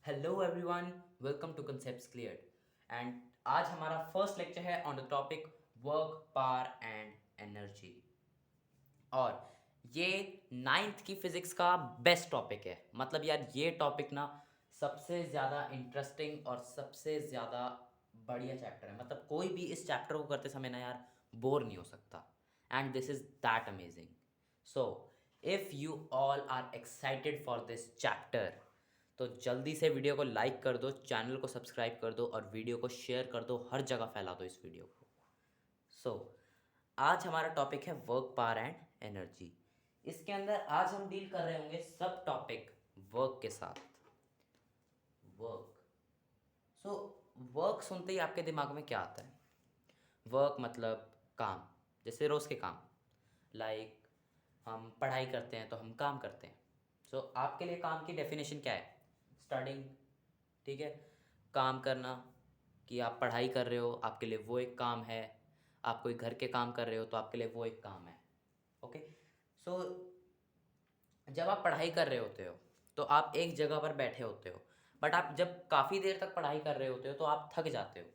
Hello everyone, welcome to concepts cleared. And आज हमारा first lecture है on the topic work, power and energy. और ये ninth की फिजिक्स का बेस्ट टॉपिक है। मतलब यार ये टॉपिक ना सबसे ज़्यादा इंटरेस्टिंग और सबसे ज़्यादा बढ़िया चैप्टर है। मतलब कोई भी इस चैप्टर को करते समय ना यार बोर नहीं हो सकता। And this is that amazing. So if you all are excited for this chapter तो जल्दी से वीडियो को लाइक कर दो, चैनल को सब्सक्राइब कर दो और वीडियो को शेयर कर दो, हर जगह फैला दो इस वीडियो को। सो आज हमारा टॉपिक है वर्क, पावर एंड एनर्जी। इसके अंदर आज हम डील कर रहे होंगे सब टॉपिक वर्क के साथ। वर्क, सो वर्क सुनते ही आपके दिमाग में क्या आता है? वर्क मतलब काम, जैसे रोज़ के काम। लाइक हम पढ़ाई करते हैं तो हम काम करते हैं। सो आपके लिए काम की डेफिनेशन क्या है? स्टडिंग, ठीक है। काम करना, कि आप पढ़ाई कर रहे हो आपके लिए वो एक काम है। आप कोई घर के काम कर रहे हो तो आपके लिए वो एक काम है। ओके। सो जब आप पढ़ाई कर रहे होते हो तो आप एक जगह पर बैठे होते हो। बट आप जब काफ़ी देर तक पढ़ाई कर रहे होते हो तो आप थक जाते हो।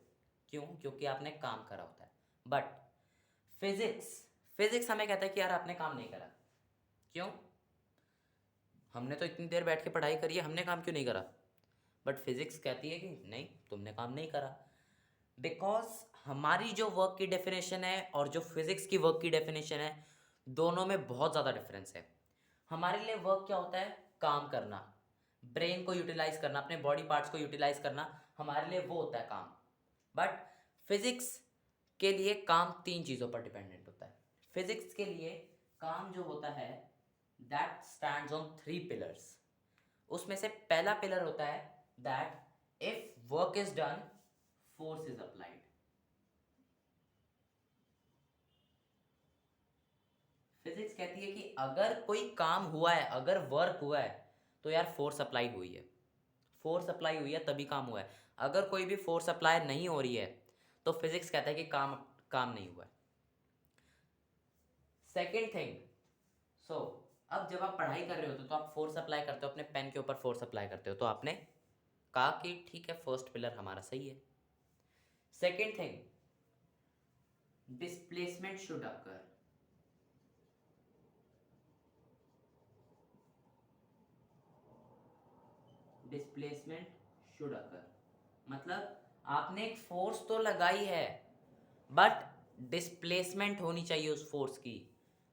क्यों? क्योंकि आपने काम करा होता है। बट फिजिक्स फिजिक्स हमें कहता है कि यार आपने काम नहीं करा। क्यों? हमने तो इतनी देर बैठ के पढ़ाई करी है, हमने काम क्यों नहीं करा? बट फिजिक्स कहती है कि नहीं, तुमने काम नहीं करा। बिकॉज हमारी जो वर्क की डेफिनेशन है और जो फिजिक्स की वर्क की डेफिनेशन है, दोनों में बहुत ज़्यादा डिफरेंस है। हमारे लिए वर्क क्या होता है? काम करना, ब्रेन को यूटिलाइज करना, अपने बॉडी पार्ट्स को यूटिलाइज करना, हमारे लिए वो होता है काम। बट फिजिक्स के लिए काम तीन चीज़ों पर डिपेंडेंट होता है। फिजिक्स के लिए काम जो होता है that stands on three pillars. उसमें से पहला पिलर होता है that if work is done, force is applied. Physics कहती है कि अगर कोई काम हुआ है, अगर वर्क हुआ है, तो यार फोर्स अप्लाई हुई है। फोर्स अप्लाई हुई है तभी काम हुआ है। अगर कोई भी फोर्स अप्लाई नहीं हो रही है तो फिजिक्स कहता है कि काम काम नहीं हुआ है। सेकेंड थिंग, सो अब जब आप पढ़ाई कर रहे होते हो तो आप फोर्स अप्लाई करते हो, अपने पेन के ऊपर फोर्स अप्लाई करते हो, तो आपने कहा कि ठीक है, फर्स्ट पिलर हमारा सही है। Second thing, displacement should occur. Displacement should occur मतलब आपने एक फोर्स तो लगाई है, बट डिस्प्लेसमेंट होनी चाहिए उस फोर्स की।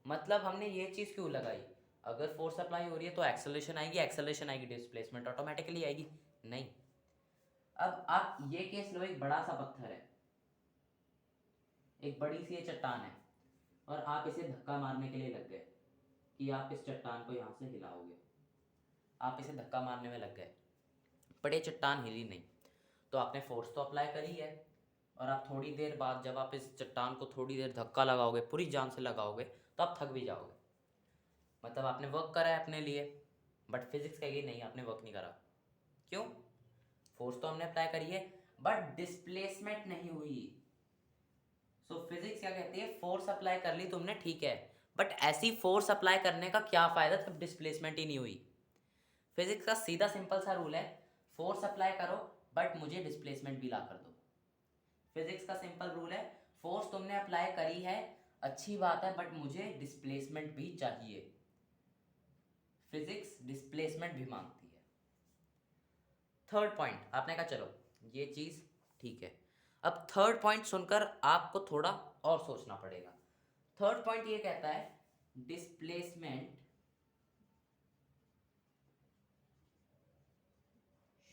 मतलब हमने ये चीज़ क्यों लगाई? अगर फोर्स अप्लाई हो रही है तो एक्सेलरेशन आएगी, एक्सेलरेशन आएगी, डिस्प्लेसमेंट ऑटोमेटिकली आएगी। नहीं। अब आप ये केस लो, एक बड़ा सा पत्थर है, एक बड़ी सी ये चट्टान है, और आप इसे धक्का मारने के लिए लग गए कि आप इस चट्टान को यहाँ से हिलाओगे। आप इसे धक्का मारने में लग गए, बट ये चट्टान हिली नहीं। तो आपने फोर्स तो अप्लाई करी है, और आप थोड़ी देर बाद जब आप इस चट्टान को थोड़ी देर धक्का लगाओगे, पूरी जान से लगाओगे, तो आप थक भी जाओगे। मतलब आपने वर्क करा है अपने लिए, बट फिजिक्स कहेगी नहीं, आपने वर्क नहीं करा। क्यों? फोर्स तो हमने अप्लाई करी है, बट डिस्प्लेसमेंट नहीं हुई। सो फिजिक्स क्या कहती है? फोर्स अप्लाई कर ली तुमने, ठीक है, बट ऐसी फोर्स अप्लाई करने का क्या फायदा जब डिस्प्लेसमेंट ही नहीं हुई? फिजिक्स का सीधा सिंपल सा रूल है, फोर्स अप्लाई करो बट मुझे डिस्प्लेसमेंट भी ला कर दो। फिजिक्स का सिंपल रूल है, फोर्स तुमने अप्लाई करी है, अच्छी बात है, बट मुझे डिस्प्लेसमेंट भी चाहिए। फिजिक्स डिस्प्लेसमेंट भी मांगती है। थर्ड पॉइंट, आपने कहा चलो ये चीज ठीक है। अब थर्ड पॉइंट सुनकर आपको थोड़ा और सोचना पड़ेगा। थर्ड पॉइंट ये कहता है displacement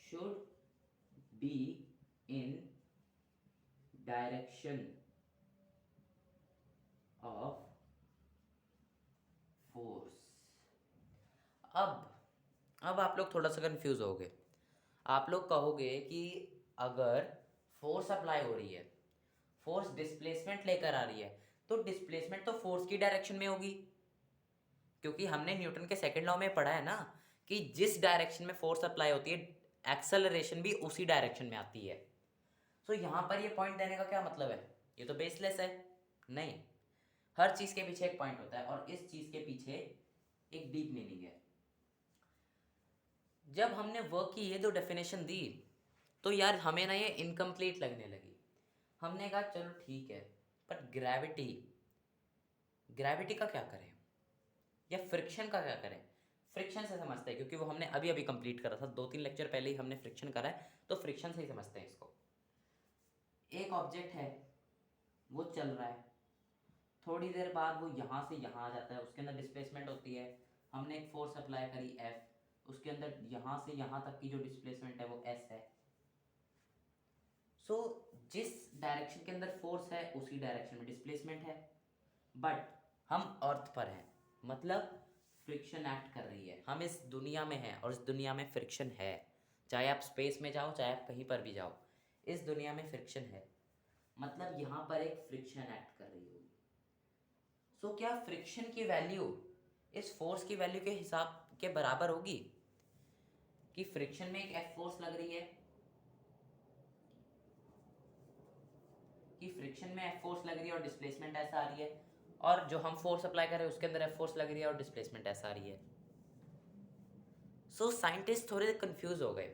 should be in direction of force. अब आप लोग थोड़ा सा कंफ्यूज हो गए। आप लोग कहोगे कि अगर फोर्स अप्लाई हो रही है, फोर्स डिस्प्लेसमेंट लेकर आ रही है, तो डिस्प्लेसमेंट तो फोर्स की डायरेक्शन में होगी। क्योंकि हमने न्यूटन के सेकंड लॉ में पढ़ा है ना कि जिस डायरेक्शन में फोर्स अप्लाई होती है, एक्सेलरेशन भी उसी डायरेक्शन में आती है। सो यहां पर ये पॉइंट देने का क्या मतलब है? ये तो बेसलेस है। नहीं, हर चीज के पीछे एक पॉइंट होता है, और इस चीज के पीछे एक डीप मीनिंग है। जब हमने वर्क की ये दो डेफिनेशन दी तो यार हमें ना ये इनकम्प्लीट लगने लगी। हमने कहा चलो ठीक है, पर ग्रेविटी, ग्रेविटी का क्या करें या फ्रिक्शन का क्या करें। फ्रिक्शन से समझते हैं क्योंकि वो हमने अभी अभी कंप्लीट करा था, 2-3 लेक्चर पहले ही हमने फ्रिक्शन करा है, तो फ्रिक्शन से ही समझते हैं इसको। एक ऑब्जेक्ट है, वो चल रहा है, थोड़ी देर बाद वो यहाँ से यहाँ आ जाता है, उसके अंदर डिस्प्लेसमेंट होती है, हमने एक फोर्स अप्लाई करी F, उसके अंदर यहाँ से यहाँ तक की जो डिस्प्लेसमेंट है वो S है। सो जिस डायरेक्शन के अंदर फोर्स है उसी डायरेक्शन में डिस्प्लेसमेंट है। बट हम अर्थ पर हैं, मतलब फ्रिक्शन एक्ट कर रही है, हम इस दुनिया में हैं और इस दुनिया में फ्रिक्शन है। चाहे आप स्पेस में जाओ, चाहे आप कहीं पर भी जाओ, इस दुनिया में फ्रिक्शन है, मतलब यहाँ पर एक फ्रिक्शन एक्ट कर रही होगी। सो क्या फ्रिक्शन की वैल्यू इस फोर्स की वैल्यू के हिसाब के बराबर होगी कि फ्रिक्शन में एक F फोर्स लग रही है, कि फ्रिक्शन में F फोर्स लग रही है और डिस्प्लेसमेंट ऐसा आ रही है, और जो हम फोर्स अप्लाई कर रहे हैं उसके अंदर F फोर्स लग रही है और डिस्प्लेसमेंट ऐसा आ रही है। सो साइंटिस्ट थोड़े कंफ्यूज हो गए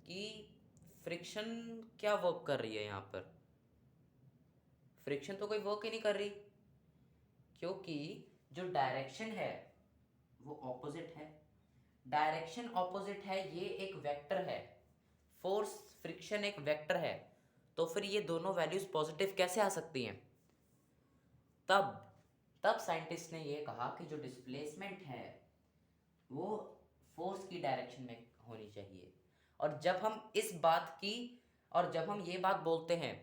कि फ्रिक्शन क्या वर्क कर रही है यहाँ पर। फ्रिक्शन तो कोई वर्क ही नहीं कर रही, क्योंकि जो डायरेक्शन है वो ऑपोजिट है। डायरेक्शन ऑपोजिट है, ये एक वेक्टर है, फोर्स फ्रिक्शन एक वेक्टर है, तो फिर ये दोनों वैल्यूज पॉजिटिव कैसे आ सकती हैं। तब तब साइंटिस्ट ने ये कहा कि जो डिस्प्लेसमेंट है वो फोर्स की डायरेक्शन में होनी चाहिए। और जब हम इस बात की, और जब हम ये बात बोलते हैं,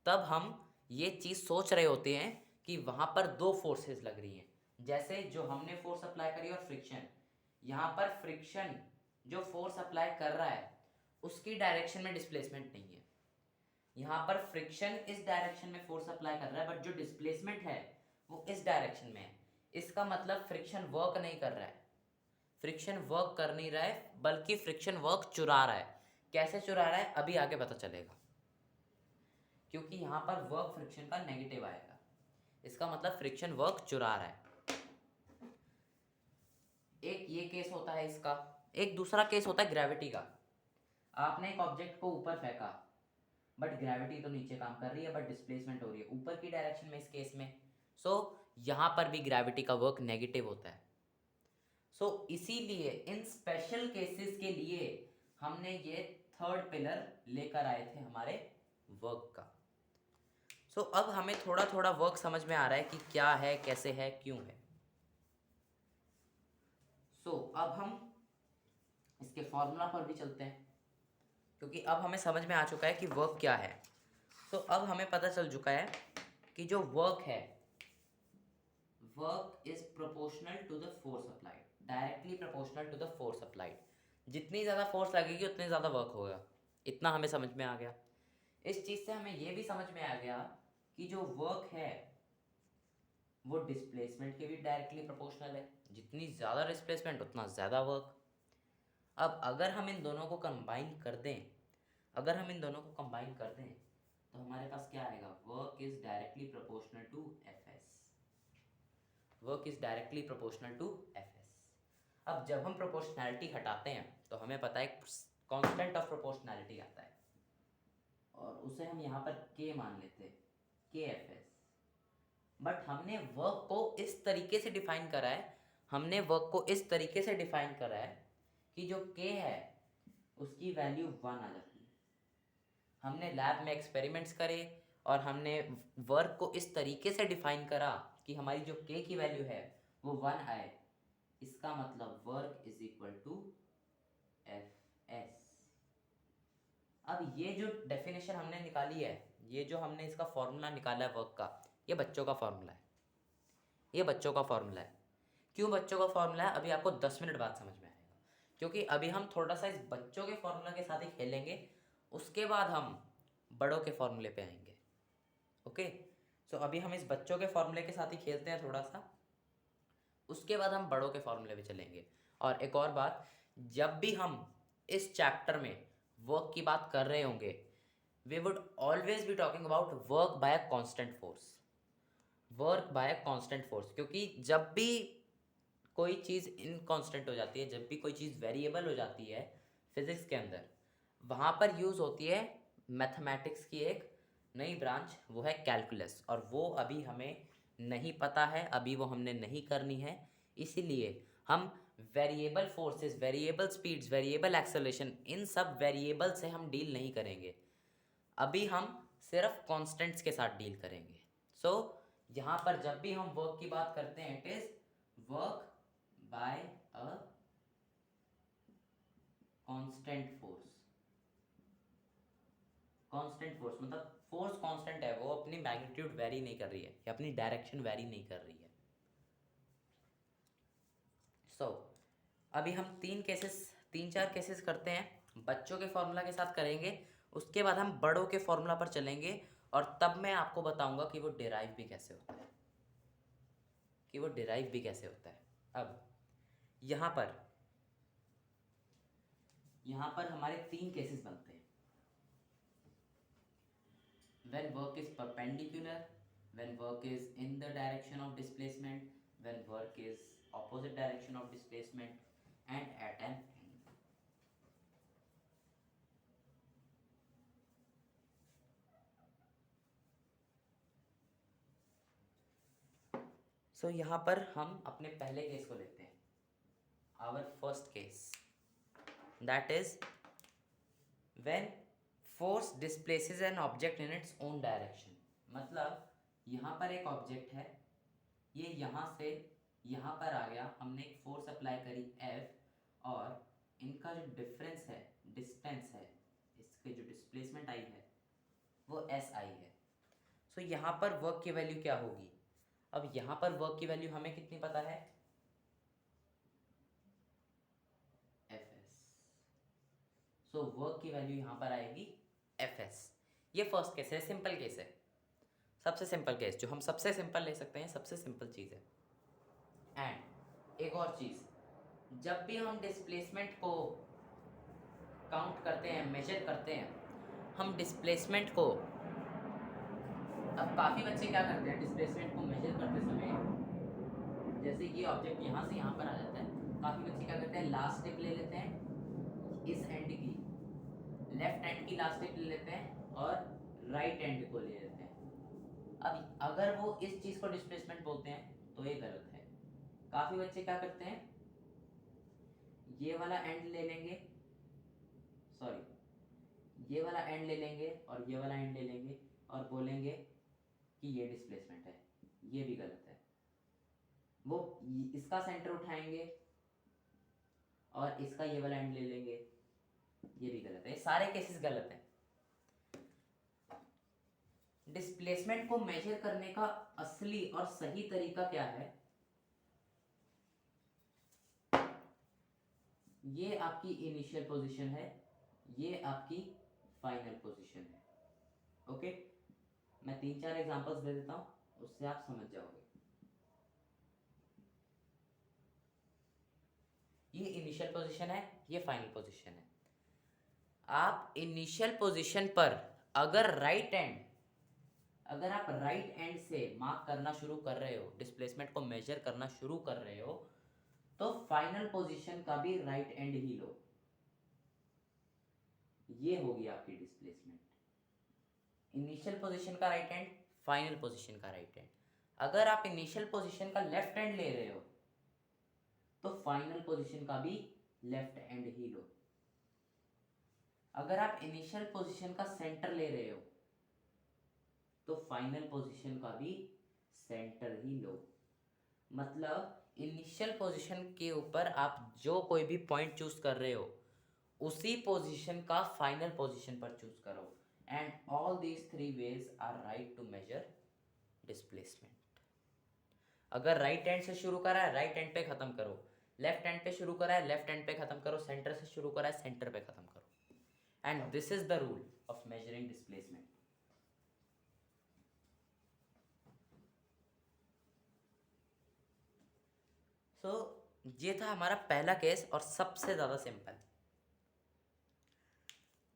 तब हम ये चीज़ सोच रहे होते हैं कि वहाँ पर दो फोर्सेस लग रही हैं। जैसे जो हमने फोर्स अप्लाई करी और फ्रिक्शन, यहाँ पर फ्रिक्शन जो फोर्स अप्लाई कर रहा है उसकी डायरेक्शन में डिस्प्लेसमेंट नहीं है, यहाँ पर फ्रिक्शन इस डायरेक्शन में फोर्स अप्लाई कर रहा है, बट जो डिस्प्लेसमेंट है वो इस डायरेक्शन में है। इसका मतलब फ्रिक्शन वर्क नहीं कर रहा है, फ्रिक्शन वर्क कर नहीं रहा है, बल्कि फ्रिक्शन वर्क चुरा रहा है। कैसे चुरा रहा है अभी आगे पता चलेगा, क्योंकि यहाँ पर वर्क फ्रिक्शन का नेगेटिव आएगा, इसका मतलब फ्रिक्शन वर्क चुरा रहा है। एक ये केस होता है इसका। एक दूसरा केस होता है ग्रेविटी का। आपने एक ऑब्जेक्ट को ऊपर फेंका, बट ग्रेविटी तो नीचे काम कर रही है, बट डिस्प्लेसमेंट हो रही है ऊपर की डायरेक्शन में इस केस में। सो यहाँ पर भी ग्रेविटी का वर्क नेगेटिव होता है। सो इसीलिए इन स्पेशल केसेस के लिए हमने ये थर्ड पिलर लेकर आए थे हमारे वर्क का। सो अब हमें थोड़ा थोड़ा वर्क समझ में आ रहा है कि क्या है, कैसे है, क्यों है। अब हम इसके फॉर्मूला पर भी चलते हैं, क्योंकि अब हमें समझ में आ चुका है कि वर्क क्या है। अब हमें पता चल चुका है कि जो वर्क है, work is proportional to the force applied, directly proportional to the force applied. जितनी ज़्यादा फोर्स लगेगी उतनी ज़्यादा वर्क होगा, इतना हमें समझ में आ गया। इस चीज़ से हमें ये भी समझ में आ गया कि जो वर्क है वो डिस्प्लेसमेंट के भी डायरेक्टली प्रोपोर्शनल है, जितनी ज़्यादा डिस्प्लेसमेंट उतना ज़्यादा वर्क। अब अगर हम इन दोनों को कंबाइन कर दें, अगर हम इन दोनों को कंबाइन कर दें तो हमारे पास क्या आएगा, work is directly proportional to F S. Work is directly proportional to F S. अब जब हम प्रोपोर्शनैलिटी हटाते हैं तो हमें पता है कांस्टेंट ऑफ प्रोपोर्शनैलिटी आता है, और उसे हम यहाँ पर के मान लेते हैं, के एफ एस। बट हमने वर्क को इस तरीके से डिफाइन करा है, हमने वर्क को इस तरीके से डिफाइन करा है कि जो के है उसकी वैल्यू 1 आ जाती है। हमने लैब में एक्सपेरिमेंट्स करे और हमने वर्क को इस तरीके से डिफाइन करा कि हमारी जो के की वैल्यू है वो 1 आए। इसका मतलब work is equal to F S. अब ये जो डेफिनेशन हमने निकाली है, ये जो हमने इसका फॉर्मूला निकाला है वर्क का, ये बच्चों का फॉर्मूला है, ये बच्चों का फॉर्मूला है। क्यों बच्चों का फॉर्मूला है, अभी आपको 10 मिनट बाद समझ में आएगा, क्योंकि अभी हम थोड़ा सा इस बच्चों के फॉर्मूला के साथ ही खेलेंगे, उसके बाद हम बड़ों के फॉर्मूले पे आएंगे। ओके, अभी हम इस बच्चों के फॉर्मूले के साथ ही खेलते हैं थोड़ा सा, उसके बाद हम बड़ों के फॉर्मूले पे चलेंगे। और एक और बात, जब भी हम इस चैप्टर में वर्क की बात कर रहे होंगे, we would always be talking about work by a constant force, work by a constant force. क्योंकि जब भी कोई चीज़ इनकांस्टेंट हो जाती है, जब भी कोई चीज़ वेरिएबल हो जाती है फिजिक्स के अंदर, वहाँ पर यूज़ होती है मैथमेटिक्स की एक नई ब्रांच, वो है कैलकुलस। और वो अभी हमें नहीं पता है, अभी वो हमने नहीं करनी है, इसीलिए हम variable forces, variable speeds, variable acceleration, इन सब वेरिएबल से हम डील नहीं करेंगे। अभी हम सिर्फ कांस्टेंट्स के साथ डील करेंगे। सो यहाँ पर जब भी हम वर्क की बात करते हैं, it is work by a constant force. Constant force मतलब फोर्स कांस्टेंट है, वो अपनी मैग्नीट्यूड वेरी नहीं कर रही है या अपनी डायरेक्शन वेरी नहीं कर रही है। सो अभी हम तीन चार केसेस करते हैं, बच्चों के फॉर्मूला के साथ करेंगे, उसके बाद हम बड़ों के फॉर्मूला पर चलेंगे, और तब मैं आपको बताऊंगा कि वो डिराइव भी कैसे होता है, अब यहाँ पर हमारे तीन केसेस बनते हैं। when work is perpendicular, when work is in the direction of displacement, when work is opposite direction of displacement, and at an angle. So यहाँ पर हम अपने पहले केस को लेते हैं, our first case, that is when force displaces an object in its own direction। मतलब यहाँ पर एक ऑब्जेक्ट है, ये यहाँ से यहाँ पर आ गया, हमने एक फोर्स अप्लाई करी F, और इनका जो डिफरेंस है, डिस्टेंस है, इसके जो डिस्प्लेसमेंट आई है वो एस आई है। सो यहाँ पर वर्क की वैल्यू क्या होगी? अब यहाँ पर वर्क की वैल्यू हमें कितनी पता है? F S. सो वर्क की वैल्यू यहाँ पर आएगी एफ एस। ये फर्स्ट केस है, सिंपल केस है, सबसे सिंपल केस जो हम सबसे सिंपल ले सकते हैं, सबसे सिंपल चीज़ है। एंड एक और चीज़, जब भी हम डिस्प्लेसमेंट को काउंट करते हैं, मेजर करते हैं, हम डिस्प्लेसमेंट को, अब काफ़ी बच्चे क्या करते हैं डिस्प्लेसमेंट को मेजर करते समय, जैसे ये ऑब्जेक्ट यहाँ से यहाँ पर आ जाता है, काफ़ी बच्चे क्या करते हैं लास्ट टिप ले लेते हैं, इस एंड की लेफ्ट एंड की लास्ट टिप ले लेते हैं और राइट एंड को ले लेते हैं। अब अगर वो इस चीज़ को डिस्प्लेसमेंट बोलते हैं तो ये गलत है। काफ़ी बच्चे क्या करते हैं, ये वाला एंड ले लेंगे, सॉरी ये वाला एंड ले लेंगे और ये वाला एंड ले लेंगे और बोलेंगे कि ये डिस्प्लेसमेंट है, ये भी गलत है। वो इसका सेंटर उठाएंगे और इसका ये वाला एंड ले लेंगे, ये भी गलत है। सारे केसेस गलत हैं। डिस्प्लेसमेंट को मेजर करने का असली और सही तरीका क्या है? ये आपकी इनिशियल पोजीशन है, ये आपकी फाइनल पोजीशन है। ओके, मैं 3-4 एग्जांपल्स दे देता हूं, उससे आप समझ जाओगे। ये इनिशियल पोजीशन है, ये फाइनल पोजीशन है। आप इनिशियल पोजीशन पर अगर आप राइट एंड से मार्क करना शुरू कर रहे हो, डिस्प्लेसमेंट को मेजर करना शुरू कर रहे हो, तो फाइनल पोजीशन का भी राइट एंड ही लो। ये होगी आपकी डिस्प्लेसमेंट, इनिशियल पोजीशन का राइट एंड, फाइनल पोजीशन का राइट एंड। अगर आप इनिशियल पोजीशन का लेफ्ट एंड ले रहे हो तो फाइनल पोजीशन का भी लेफ्ट एंड ही लो। अगर आप इनिशियल पोजीशन का सेंटर ले रहे हो तो फाइनल पोजीशन का भी सेंटर ही लो। मतलब इनिशियल पोजीशन के ऊपर आप जो कोई भी पॉइंट चूज कर रहे हो, उसी पोजीशन का फाइनल पोजीशन पर चूज करो। And all these 3 ways are right to measure displacement. अगर राइट हैंड से शुरू करा है, राइट हैंड पे खत्म करो, लेफ्ट हैंड पे शुरू करा है, लेफ्ट हैंड पे खत्म करो, सेंटर से शुरू करा है, सेंटर पे खत्म करो। And this is the rule of measuring displacement. So ये था हमारा पहला केस और सबसे ज़्यादा सिंपल।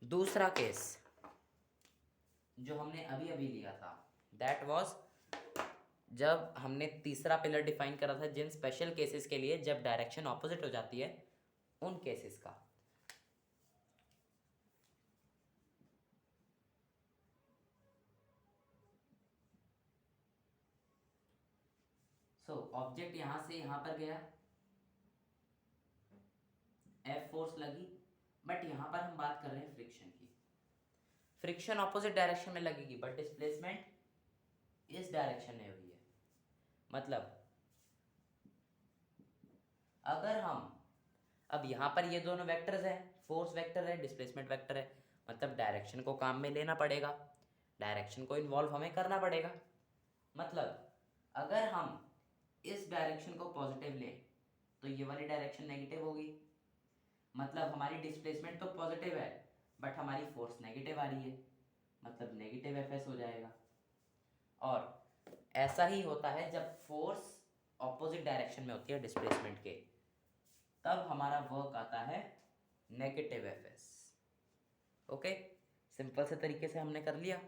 दूसरा केस जो हमने अभी अभी लिया था, दैट वाज जब हमने तीसरा पिलर डिफाइन करा था जिन स्पेशल केसेस के लिए जब डायरेक्शन ऑपोजिट हो जाती है उन केसेस का। ऑब्जेक्ट यहां से यहां पर गया, एफ फोर्स लगी, बट यहां पर हम बात कर रहे हैं फ्रिक्शन की। फ्रिक्शन ऑपोजिट डायरेक्शन में लगेगी बट डिस्प्लेसमेंट इस डायरेक्शन में हुई है। मतलब अगर हम अब यहां पर ये दोनों वेक्टर्स हैं, फोर्स वेक्टर है, डिस्प्लेसमेंट वेक्टर है, मतलब डायरेक्शन को काम में लेना पड़ेगा, डायरेक्शन को इन्वॉल्व हमें करना पड़ेगा। मतलब अगर हम इस डायरेक्शन को पॉजिटिव लें तो ये वाली डायरेक्शन नेगेटिव होगी, मतलब हमारी डिस्प्लेसमेंट तो पॉजिटिव है बट हमारी फोर्स नेगेटिव आ रही है, मतलब नेगेटिव एफ हो जाएगा। और ऐसा ही होता है जब फोर्स ऑपोजिट डायरेक्शन में होती है डिस्प्लेसमेंट के, तब हमारा वर्क आता है negative F S. Okay, simple से तरीके से हमने कर लिया।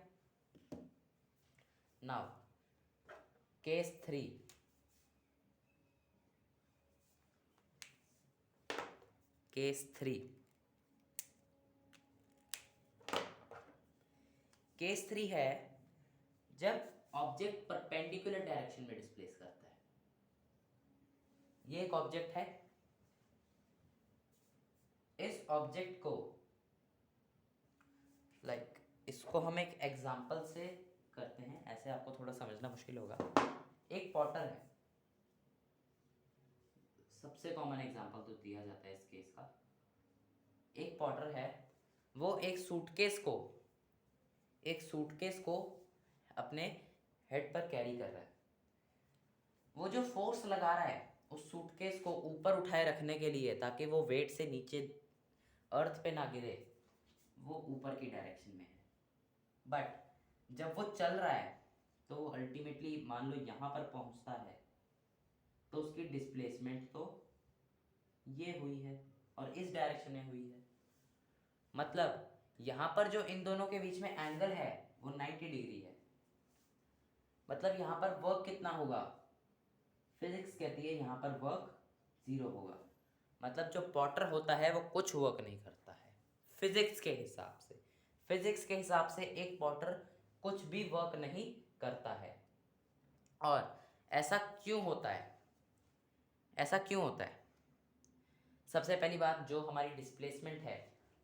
नाउ केस 3, केस 3 है जब ऑब्जेक्ट परपेंडिकुलर डायरेक्शन में डिस्प्लेस करता है। ये एक ऑब्जेक्ट है, इस ऑब्जेक्ट को इसको हम एक एग्जांपल से करते हैं, ऐसे आपको थोड़ा समझना मुश्किल होगा। एक पॉटर है, सबसे कॉमन एग्जांपल तो दिया जाता है इस केस का। एक पॉटर है, वो एक सूटकेस को अपने हेड पर कैरी कर रहा है। वो जो फोर्स लगा रहा है उस सूटकेस को ऊपर उठाए रखने के लिए ताकि वो वेट से नीचे अर्थ पे ना गिरे, वो ऊपर की डायरेक्शन में है। बट जब वो चल रहा है तो अल्टीमेटली मान लो यहाँ पर पहुँचता है तो उसकी डिस्प्लेसमेंट तो ये हुई है और इस डायरेक्शन में हुई है। मतलब यहाँ पर जो इन दोनों के बीच में एंगल है वो 90 डिग्री है। मतलब यहाँ पर वर्क कितना होगा, फिजिक्स कहती है यहाँ पर वर्क 0 होगा। मतलब जो पॉटर होता है वो कुछ वर्क नहीं करता है फिजिक्स के हिसाब से। फिजिक्स के हिसाब से एक पॉटर कुछ भी वर्क नहीं करता है। और ऐसा क्यों होता है? ऐसा क्यों होता है? सबसे पहली बात, जो हमारी डिस्प्लेसमेंट है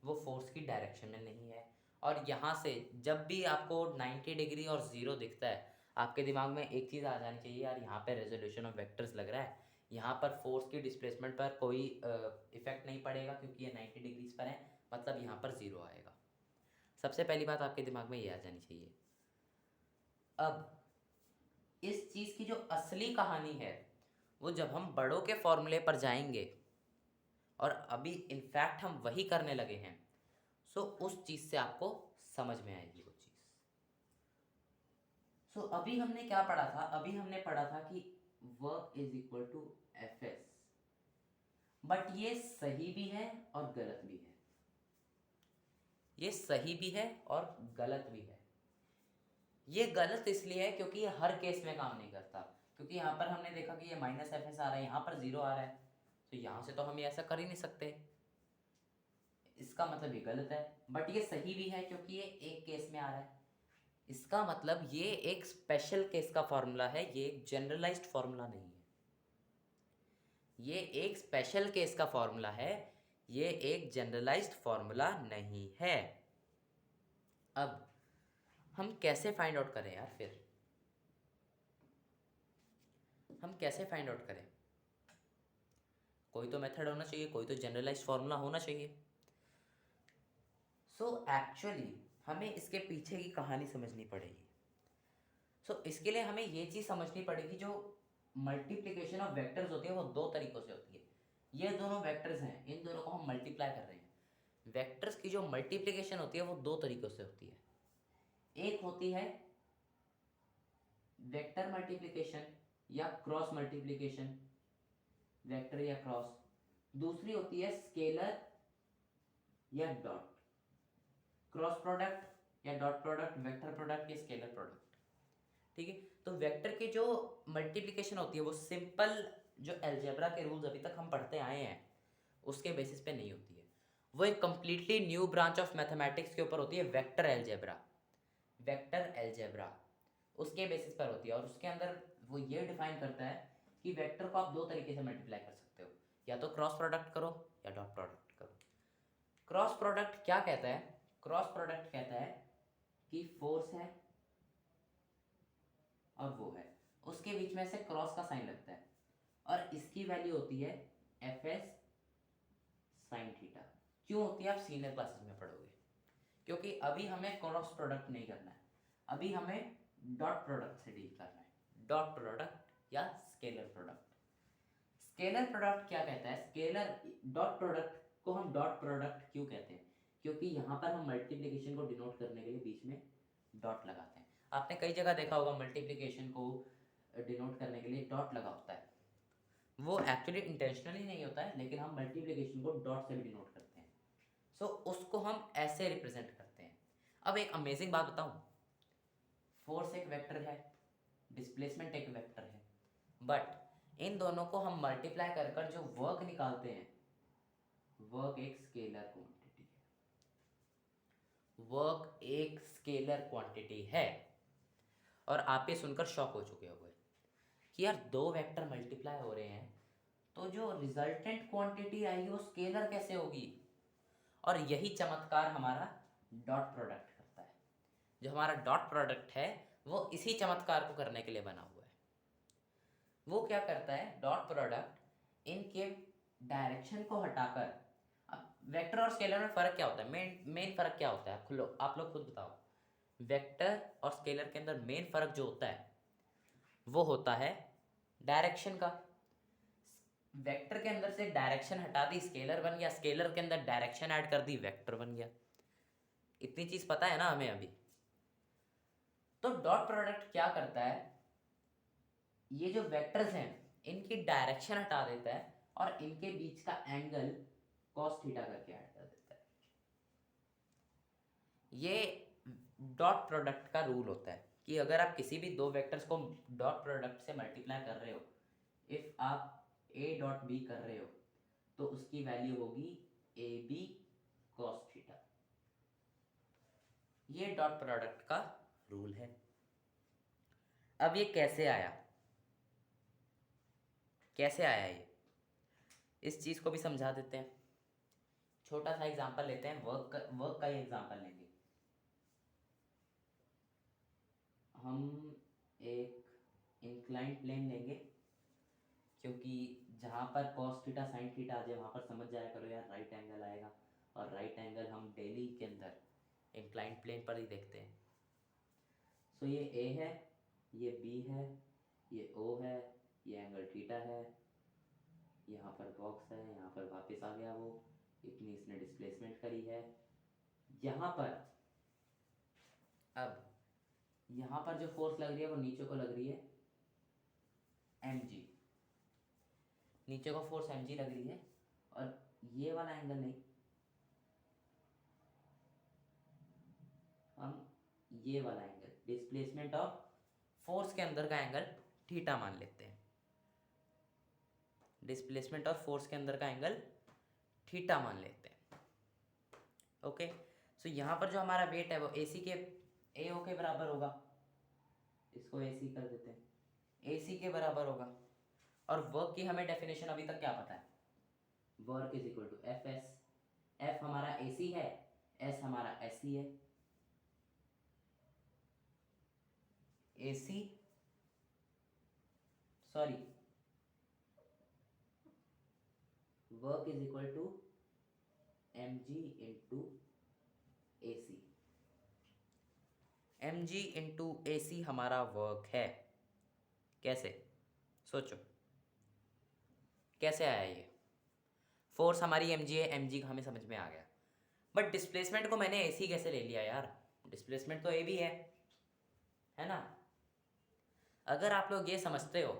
वो फोर्स की डायरेक्शन में नहीं है। और यहाँ से जब भी आपको 90 डिग्री और 0 दिखता है, आपके दिमाग में एक चीज़ आ जानी चाहिए, यार यहाँ पे रेजोल्यूशन ऑफ वेक्टर्स लग रहा है, यहाँ पर फोर्स की डिस्प्लेसमेंट पर कोई इफेक्ट नहीं पड़ेगा क्योंकि ये 90 डिग्रीज पर है, मतलब यहाँ पर 0 आएगा। सबसे पहली बात आपके दिमाग में ये आ जानी चाहिए। अब इस चीज़ की जो असली कहानी है वो जब हम बड़ों के फॉर्मूले पर जाएंगे, और अभी इनफैक्ट हम वही करने लगे हैं, सो उस चीज़ से आपको समझ में आएगी वो चीज़। सो अभी हमने क्या पढ़ा था? अभी हमने पढ़ा था कि work is equal to F S, but ये सही भी है और गलत भी है। ये सही भी है और गलत भी है। ये गलत इसलिए है क्योंकि ये हर केस में काम नहीं करता, क्योंकि यहाँ पर हमने देखा कि ये माइनस एफ एस आ रहा है, यहाँ पर 0 आ रहा है, तो यहाँ से तो हम ये ऐसा कर ही नहीं सकते, इसका मतलब ये गलत है। बट ये सही भी है क्योंकि ये एक केस में आ रहा है, इसका मतलब ये एक स्पेशल केस का फॉर्मूला है, ये एक जनरलाइज्ड फॉर्मूला नहीं है। ये एक स्पेशल केस का फॉर्मूला है, ये एक जनरलाइज्ड फॉर्मूला नहीं है। अब हम कैसे फाइंड आउट करें यार? फिर हम कैसे फाइंड आउट करें? कोई तो मेथड होना चाहिए, कोई तो जनरलाइज्ड फॉर्मूला होना चाहिए। सो एक्चुअली हमें इसके पीछे की कहानी समझनी पड़ेगी। इसके लिए हमें ये चीज़ समझनी पड़ेगी, जो मल्टीप्लिकेशन ऑफ वेक्टर्स होती है वो दो तरीक़ों से होती है। ये दोनों वेक्टर्स हैं, इन दोनों को हम मल्टीप्लाई कर रहे हैं। वेक्टर्स की जो मल्टीप्लिकेशन होती है वो दो तरीक़ों से होती है। एक होती है वेक्टर मल्टीप्लिकेशन या क्रॉस मल्टीप्लिकेशन, वेक्टर या क्रॉस। दूसरी होती है स्केलर या डॉट, क्रॉस प्रोडक्ट या डॉट प्रोडक्ट, वेक्टर प्रोडक्ट या स्केलर प्रोडक्ट। ठीक है, तो वेक्टर की जो मल्टीप्लिकेशन होती है वो सिंपल जो अलजेब्रा के रूल्स अभी तक हम पढ़ते आए हैं उसके बेसिस पे नहीं होती है, वो एक completely new branch of mathematics के ऊपर होती है, वेक्टर अलजेब्रा। वेक्टर अलजेब्रा उसके बेसिस पर होती है और उसके अंदर वो ये डिफाइन करता है कि वेक्टर को आप दो तरीके से मल्टीप्लाई कर सकते हो, या तो क्रॉस प्रोडक्ट करो या डॉट प्रोडक्ट करो। क्रॉस प्रोडक्ट क्या कहता है? क्रॉस प्रोडक्ट कहता है कि फोर्स है और वो है, उसके बीच में से क्रॉस का साइन लगता है और इसकी वैल्यू होती है एफ एस साइन थीटा। क्यों होती है आप सीनियर क्लासेस में पढ़ोगे, क्योंकि अभी हमें क्रॉस प्रोडक्ट नहीं करना है, अभी हमें डॉट प्रोडक्ट से डील करना है। डॉट प्रोडक्ट या स्केलर प्रोडक्ट। स्केलर प्रोडक्ट क्या कहता है? स्केलर डॉट प्रोडक्ट को हम डॉट प्रोडक्ट क्यों कहते हैं? क्योंकि यहाँ पर हम मल्टीप्लिकेशन को डिनोट करने के लिए बीच में डॉट लगाते हैं। आपने कई जगह देखा होगा मल्टीप्लिकेशन को डिनोट करने के लिए डॉट लगा होता है, वो एक्चुअली इंटेंशनली नहीं होता है, लेकिन हम मल्टीप्लिकेशन को डॉट से भी डिनोट करते हैं। सो उसको हम ऐसे रिप्रेजेंट करते हैं। अब एक अमेजिंग बात बताऊं, फोर्स एक वेक्टर है, डिस्प्लेसमेंट एक वेक्टर है, बट इन दोनों को हम मल्टीप्लाई कर कर जो वर्क निकालते हैं, वर्क एक स्केलर क्वांटिटी है। वर्क एक स्केलर क्वांटिटी है। और आप ये सुनकर शॉक हो चुके होंगे कि यार दो वेक्टर मल्टीप्लाई हो रहे हैं तो जो रिजल्टेंट क्वांटिटी आएगी वो स्केलर कैसे होगी? और यही चमत्कार हमारा डॉट प्रोडक्ट करता है। जो हमारा डॉट प्रोडक्ट है वो इसी चमत्कार को करने के लिए बना हुआ है। वो क्या करता है? डॉट प्रोडक्ट इनके डायरेक्शन को हटाकर, अब वेक्टर और स्केलर में फ़र्क क्या होता है? मेन फ़र्क क्या होता है? आप लोग खुद बताओ। वेक्टर और स्केलर के अंदर मेन फ़र्क जो होता है वो होता है डायरेक्शन का। वेक्टर के अंदर से डायरेक्शन हटा दी, स्केलर बन गया। स्केलर के अंदर डायरेक्शन ऐड कर दी, वेक्टर बन गया। इतनी चीज़ पता है ना हमें अभी। तो डॉट प्रोडक्ट क्या करता है? ये जो वेक्टर्स हैं इनकी डायरेक्शन हटा देता है और इनके बीच का एंगल कॉस थीटा करके ऐड कर देता है। ये डॉट प्रोडक्ट का रूल होता है कि अगर आप किसी भी दो वेक्टर्स को डॉट प्रोडक्ट से मल्टीप्लाई कर रहे हो, इफ आप ए डॉट बी कर रहे हो तो उसकी वैल्यू होगी ए बी कॉस थीटा। ये डॉट प्रोडक्ट का रूल है। अब ये कैसे आया? कैसे आया ये? इस चीज़ को भी समझा देते हैं। छोटा सा एग्जांपल लेते हैं, वर्क का ही एग्जांपल लेंगे। हम एक इंक्लाइन प्लेन लेंगे, क्योंकि जहाँ पर कॉस थीटा साइन थीटा आ जाए वहाँ पर समझ जाया करो यार राइट एंगल आएगा, और राइट एंगल हम डेली के अंदर इंक्लाइन प्लेन पर ही देखते हैं। सो ये ए है, ये बी है, ये ओ है, ये एंगल थीटा है, यहाँ पर बॉक्स है, यहाँ पर वापस आ गया वो, इतनी इसने डिस्प्लेसमेंट करी है। यहाँ पर अब यहाँ पर जो फोर्स लग रही है वो नीचे को लग रही है mg, नीचे को फोर्स mg लग रही है, और ये वाला एंगल नहीं, हम ये वाला एंगल डिस्प्लेसमेंट ऑफ फोर्स के अंदर का एंगल थीटा मान लेते हैं। डिस्प्लेसमेंट ऑफ फोर्स के अंदर का एंगल थीटा मान लेते हैं। ओके, सो यहाँ पर जो हमारा वेट है वो AC के AO के बराबर होगा, इसको AC कर देते हैं, AC के बराबर होगा। और वर्क की हमें डेफिनेशन अभी तक क्या पता है? Work is equal to F S. F हमारा AC है, एस हमारा SC है। AC sorry work is equal to mg into AC। mg into AC हमारा वर्क है। कैसे? सोचो कैसे आया ये? फोर्स हमारी mg है, mg हमें समझ में आ गया, बट डिस्प्लेसमेंट को मैंने AC कैसे ले लिया यार? डिस्प्लेसमेंट तो AB है ना? अगर आप लोग ये समझते हो,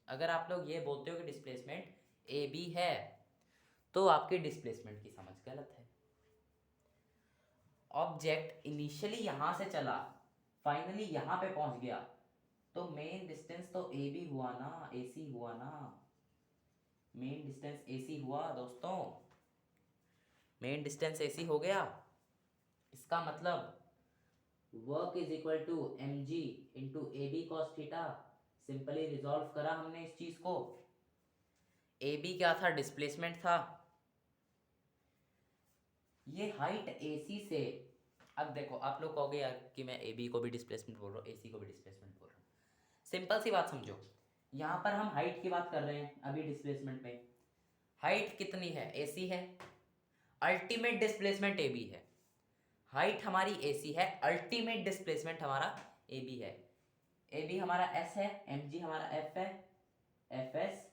अगर आप लोग ये बोलते हो कि डिस्प्लेसमेंट AB है, तो आपकी डिस्प्लेसमेंट की समझ गलत है। ऑब्जेक्ट इनिशियली यहाँ से चला, फाइनली यहाँ पे पहुँच गया, तो मेन डिस्टेंस तो ए बी हुआ ना, ए सी हुआ ना, मेन डिस्टेंस ए सी हुआ दोस्तों, मेन डिस्टेंस ए सी हो गया। इसका मतलब work is equal to M G into A B cos theta. Simply resolve करा हमने इस चीज को। ए बी क्या था? डिस्प्लेसमेंट था। ये हाइट ए सी से, अब देखो आप लोग कहोगे यार कि मैं ए बी को भी डिस्प्लेसमेंट बोल रहा हूँ, ए सी को भी डिस्प्लेसमेंट बोल रहा हूँ। सिंपल सी बात समझो, यहाँ पर हम हाइट की बात कर रहे हैं अभी डिस्प्लेसमेंट में। हाइट कितनी है? ए सी है। अल्टीमेट डिस्प्लेसमेंट ए बी है। हाइट हमारी ए सी है, अल्टीमेट डिस्प्लेसमेंट हमारा ए बी है। ए बी हमारा एस है, एम जी हमारा एफ है, एफ एस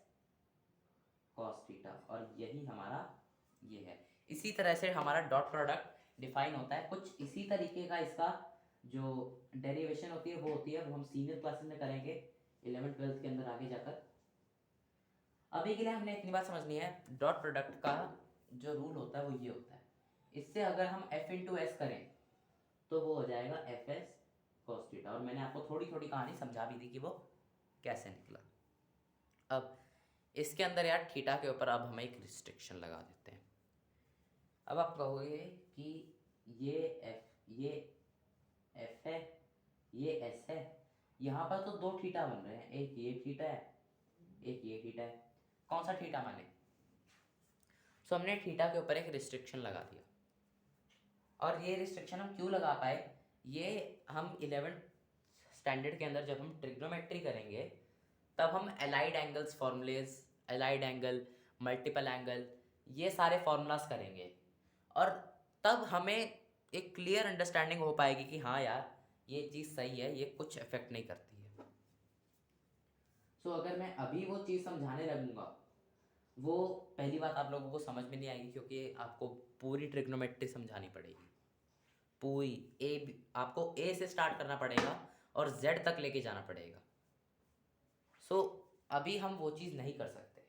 कॉस थीटा, और यही हमारा ये है। इसी तरह से हमारा डॉट प्रोडक्ट डिफाइन होता है, कुछ इसी तरीके का इसका जो डेरिवेशन होती है वो होती है, वो हम सीनियर क्लासेस में करेंगे 11th 12th के अंदर आगे जाकर। अभी के लिए हमने इतनी बात समझनी है, डॉट प्रोडक्ट का जो रूल होता है वो ये होता है, इससे अगर हम एफ इंटू एस करें तो वो हो जाएगा एफ एस कॉस थीटा। और मैंने आपको थोड़ी थोड़ी कहानी समझा भी दी कि वो कैसे निकला। अब इसके अंदर यार थीटा के ऊपर अब हम एक रिस्ट्रिक्शन लगा देते हैं। अब आप कहोगे कि ये एफ है, ये एस है, यहाँ पर तो दो थीटा बन रहे हैं, एक ये थीटा है, एक ये थीटा है, कौन सा थीटा माने? सो हमने थीटा के ऊपर एक रिस्ट्रिक्शन लगा दिया। और ये रिस्ट्रिक्शन हम क्यों लगा पाए? ये हम 11th स्टैंडर्ड के अंदर जब हम ट्रिग्नोमेट्री करेंगे तब हम allied angles formulas, allied angle, multiple angle, ये सारे फॉर्मूलाज करेंगे, और तब हमें एक क्लियर अंडरस्टैंडिंग हो पाएगी कि हाँ यार ये चीज़ सही है, ये कुछ इफेक्ट नहीं करती है। सो अगर मैं अभी वो चीज़ समझाने लगूंगा, वो पहली बात आप लोगों को समझ में नहीं आएगी, क्योंकि आपको पूरी ट्रिग्नोमेट्री समझानी पड़ेगी, पूरी आपको ए से स्टार्ट करना पड़ेगा और जेड तक लेके जाना पड़ेगा। सो अभी हम वो चीज़ नहीं कर सकते।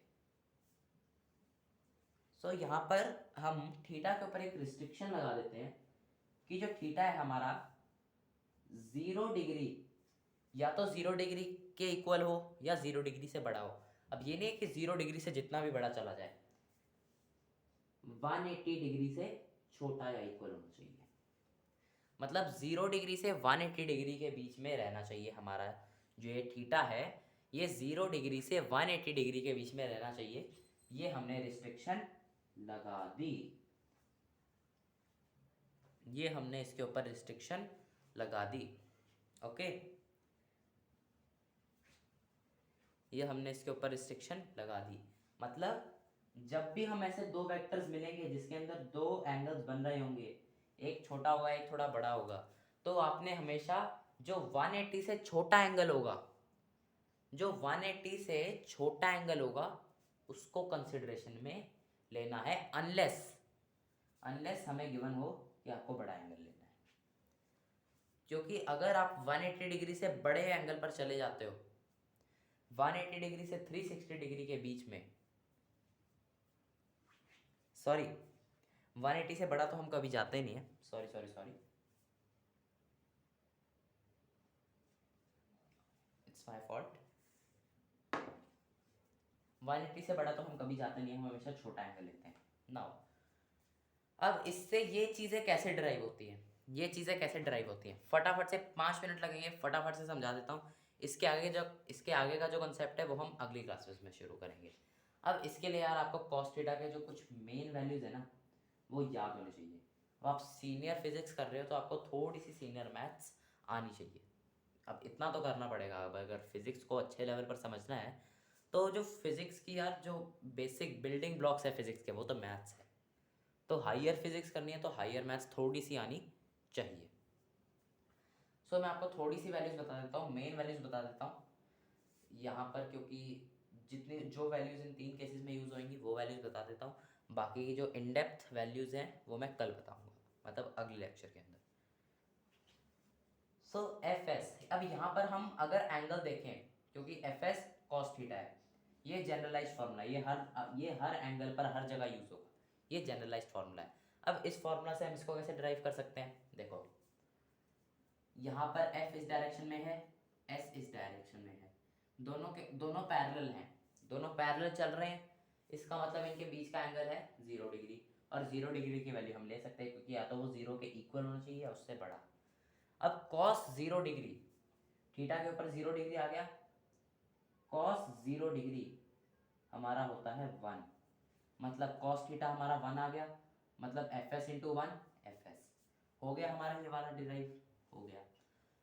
सो यहाँ पर हम थीटा के ऊपर एक रिस्ट्रिक्शन लगा देते हैं कि जो थीटा है हमारा 0 डिग्री, या तो 0 डिग्री के इक्वल हो या 0 डिग्री से बड़ा हो। अब ये नहीं है कि 0 डिग्री से जितना भी बड़ा चला जाए, 180 डिग्री से छोटा या इक्वल होना चाहिए। मतलब 0 डिग्री से 180 डिग्री के बीच में रहना चाहिए हमारा जो ये थीटा है, ये 0 डिग्री से 180 डिग्री के बीच में रहना चाहिए। ये हमने रिस्ट्रिक्शन लगा दी, ये हमने इसके ऊपर रिस्ट्रिक्शन लगा दी। ओके, ये हमने इसके ऊपर रिस्ट्रिक्शन लगा दी। मतलब जब भी हम ऐसे दो वेक्टर्स मिलेंगे जिसके अंदर दो एंगल्स बन रहे होंगे, एक छोटा होगा एक थोड़ा बड़ा होगा, तो आपने हमेशा जो 180 से छोटा एंगल होगा, जो 180 से छोटा एंगल होगा उसको कंसिडरेशन में लेना है, अनलेस हमें गिवन हो कि आपको बड़ा एंगल लेना है। क्योंकि अगर आप 180 डिग्री से बड़े एंगल पर चले जाते हो, 180 डिग्री से 360 डिग्री के बीच में, सॉरी 180 से बड़ा तो हम कभी जाते ही नहीं है, sorry sorry sorry, it's my fault. 180 से बड़ा तो हम कभी जाते नहीं हैं, हम हमेशा छोटा एंगल लेते हैं। नाउ अब इससे ये चीज़ें कैसे ड्राइव होती हैं, ये चीज़ें कैसे ड्राइव होती हैं, फटाफट से 5 मिनट लगेंगे, फटाफट से समझा देता हूँ। इसके आगे का जो कंसेप्ट है वो हम अगली क्लासेस में शुरू करेंगे। अब इसके लिए यार आपको कॉस थीटा के जो कुछ मेन वैल्यूज़ है ना वो याद होने चाहिए। अब आप सीनियर फिजिक्स कर रहे हो तो आपको थोड़ी सी सीनियर मैथ्स आनी चाहिए। अब इतना तो करना पड़ेगा, अब अगर फिजिक्स को अच्छे लेवल पर समझना है तो जो फिजिक्स की यार जो बेसिक बिल्डिंग ब्लॉक्स है फिजिक्स के, वो तो मैथ्स है। तो हायर फिजिक्स करनी है तो हायर मैथ्स थोड़ी सी आनी चाहिए। सो मैं आपको थोड़ी सी वैल्यूज़ बता देता हूँ, मेन वैल्यूज़ बता देता हूँ यहाँ पर, क्योंकि जितनी जो वैल्यूज़ इन 3 केसेस में यूज़ होंगी वो वैल्यूज़ बता देता हूँ। बाकी की जो इन डेप्थ वैल्यूज़ हैं वो मैं कल बताऊँगा, मतलब अगले लेक्चर के अंदर। सो एफ एस, अब यहाँ पर हम अगर एंगल देखें, क्योंकि एफ एस कॉस थीटा है, ये जनरलाइज फार्मूला, ये हर एंगल पर हर जगह यूज़ होगा, ये जनरलाइज फार्मूला है। अब इस फार्मूला से हम इसको कैसे ड्राइव कर सकते हैं? देखो यहाँ पर एफ इस डायरेक्शन में है, एस इस डायरेक्शन में है, दोनों पैरेलल हैं, दोनों पैरेलल चल रहे हैं, इसका मतलब इनके बीच का एंगल है 0 डिग्री। और 0 डिग्री की वैल्यू हम ले सकते हैं क्योंकि या तो वो 0 के इक्वल होना चाहिए या उससे बड़ा। अब कॉस 0 डिग्री, थीटा के ऊपर 0 डिग्री आ गया, कॉस 0 डिग्री हमारा होता है 1, मतलब कॉस थीटा हमारा 1 आ गया, मतलब F S into 1 F S हो गया, हमारा ये वाला डिराइव हो गया।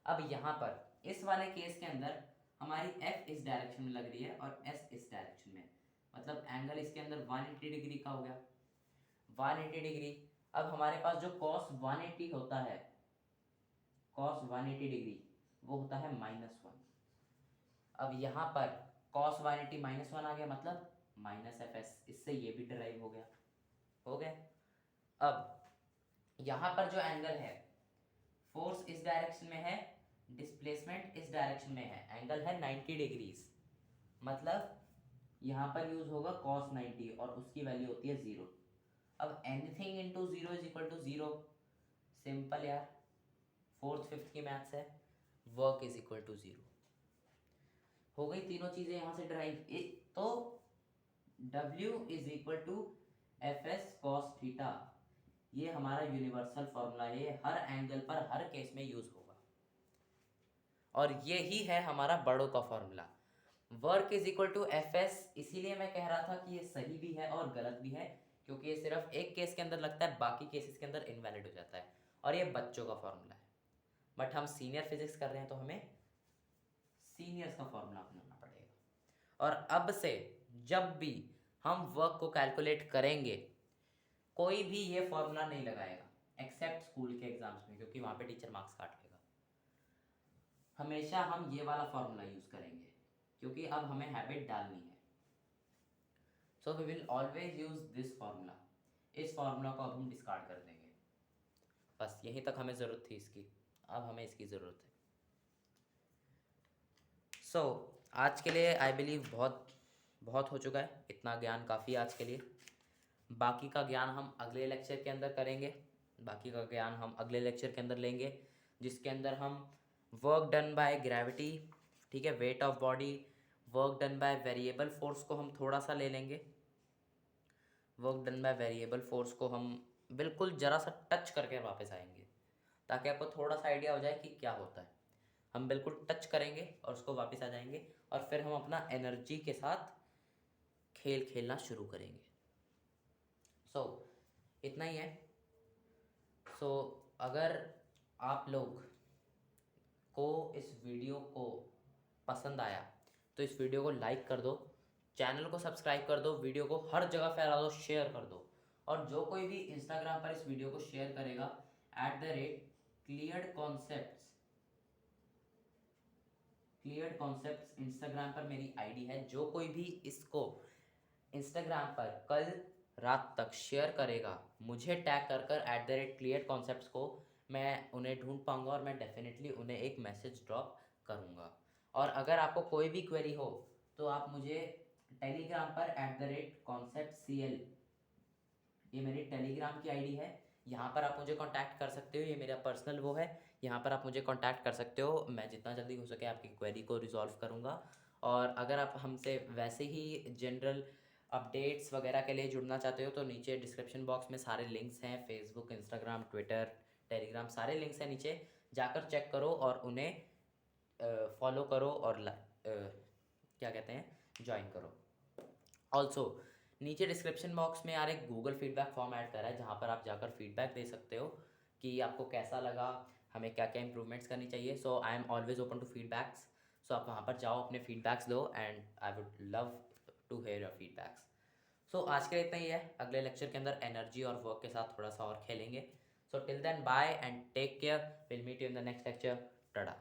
अब यहाँ पर इस वाले केस के अंदर हमारी एफ इस डायरेक्शन में लग रही है और एस इस डायरेक्शन में, मतलब एंगल इसके अंदर 180 डिग्री का हो गया, 180 डिग्री। अब हमारे पास जो कॉस 180 होता है, कॉस 180 डिग्री वो होता है -1। अब यहाँ पर कॉस 180 -1 आ गया, मतलब माइनस एफ एस, इससे ये भी डिराइव हो गया, हो गया। अब यहाँ पर जो एंगल है, फोर्स इस डायरेक्शन में है, डिस्प्लेसमेंट इस डायरेक्शन में है, एंगल है 90 डिग्रीज, मतलब यहाँ पर यूज होगा cos 90 और उसकी वैल्यू होती है 0। अब anything into 0 is equal to 0, simple यार, 4th 5th की मैथ्स है, वर्क इज इक्वल टू 0। हो गई तीनों चीजें यहाँ से ड्राइव। तो W is equal to F S cos theta, ये हमारा यूनिवर्सल फॉर्मूला है, ये हर एंगल पर हर केस में यूज होगा, और ये ही है हमारा बड़ों का formula. Work is equal to F S, इसीलिए मैं कह रहा था कि ये सही भी है और गलत भी है, क्योंकि ये सिर्फ एक केस के अंदर लगता है, बाकी केसेस के अंदर इनवैलिड हो जाता है, और ये बच्चों का फॉर्मूला है। बट हम सीनियर फिजिक्स कर रहे हैं तो हमें सीनियर्स का फॉर्मूला अपनाना पड़ेगा। और अब से जब भी हम वर्क को कैलकुलेट करेंगे, कोई भी ये फॉर्मूला नहीं लगाएगा एक्सेप्ट स्कूल के एग्जाम्स में, क्योंकि वहाँ पे टीचर मार्क्स काट लेगा। हमेशा हम ये वाला फॉर्मूला यूज करेंगे, क्योंकि अब हमें हैबिट डालनी है। So we will always use this formula, इस फार्मूला को अब हम डिस्कार्ड कर देंगे। बस यहीं तक हमें ज़रूरत थी इसकी, अब हमें इसकी ज़रूरत है। सो आज के लिए आई बिलीव बहुत हो चुका है, इतना ज्ञान काफ़ी आज के लिए। बाकी का ज्ञान हम अगले लेक्चर के अंदर करेंगे, बाकी का ज्ञान हम अगले लेक्चर के अंदर लेंगे, जिसके अंदर हम वर्क डन बाय ग्रेविटी, ठीक है, weight of body, work done by variable force को हम थोड़ा सा ले लेंगे, work done by variable force को हम बिल्कुल ज़रा सा टच करके वापस आएंगे, ताकि आपको थोड़ा सा आइडिया हो जाए कि क्या होता है। हम बिल्कुल टच करेंगे और उसको वापस आ जाएंगे, और फिर हम अपना एनर्जी के साथ खेल खेलना शुरू करेंगे। सो इतना ही है। सो अगर आप लोग को इस वीडियो को पसंद आया तो इस वीडियो को लाइक कर दो, चैनल को सब्सक्राइब कर दो, वीडियो को हर जगह फैला दो, शेयर कर दो, और जो कोई भी इंस्टाग्राम पर इस वीडियो को शेयर करेगा @cleared concepts इंस्टाग्राम पर मेरी आईडी है, जो कोई भी इसको इंस्टाग्राम पर कल रात तक शेयर करेगा, मुझे टैग कर कर @cleared concepts को, मैं उन्हें ढूंढ पाऊंगा और मैं डेफिनेटली उन्हें एक मैसेज ड्रॉप करूंगा। और अगर आपको कोई भी क्वेरी हो तो आप मुझे टेलीग्राम पर @conceptcl, ये मेरी टेलीग्राम की आईडी है, यहाँ पर आप मुझे कांटेक्ट कर सकते हो, ये मेरा पर्सनल वो है, यहाँ पर आप मुझे कांटेक्ट कर सकते हो, मैं जितना जल्दी हो सके आपकी क्वेरी को रिजॉल्व करूँगा। और अगर आप हमसे वैसे ही जनरल अपडेट्स वगैरह के लिए जुड़ना चाहते हो तो नीचे डिस्क्रिप्शन बॉक्स में सारे लिंक्स हैं, फेसबुक, इंस्टाग्राम, ट्विटर, टेलीग्राम, सारे लिंक्स हैं, नीचे जाकर चेक करो और उन्हें फॉलो करो और क्या कहते हैं, ज्वाइन करो। ऑल्सो नीचे डिस्क्रिप्शन बॉक्स में यार एक गूगल फीडबैक फॉर्म ऐड करा है, जहाँ पर आप जाकर फीडबैक दे सकते हो कि आपको कैसा लगा, हमें क्या क्या इंप्रूवमेंट्स करनी चाहिए। So I am always open to feedbacks, so आप वहाँ पर जाओ, अपने फीडबैक्स दो, and I would love to hear your feedbacks. So आज के लिए इतना ही है, अगले लेक्चर के अंदर एनर्जी और वर्क के साथ थोड़ा सा और खेलेंगे। So till then bye and take care, will meet you in the next lecture, Tata.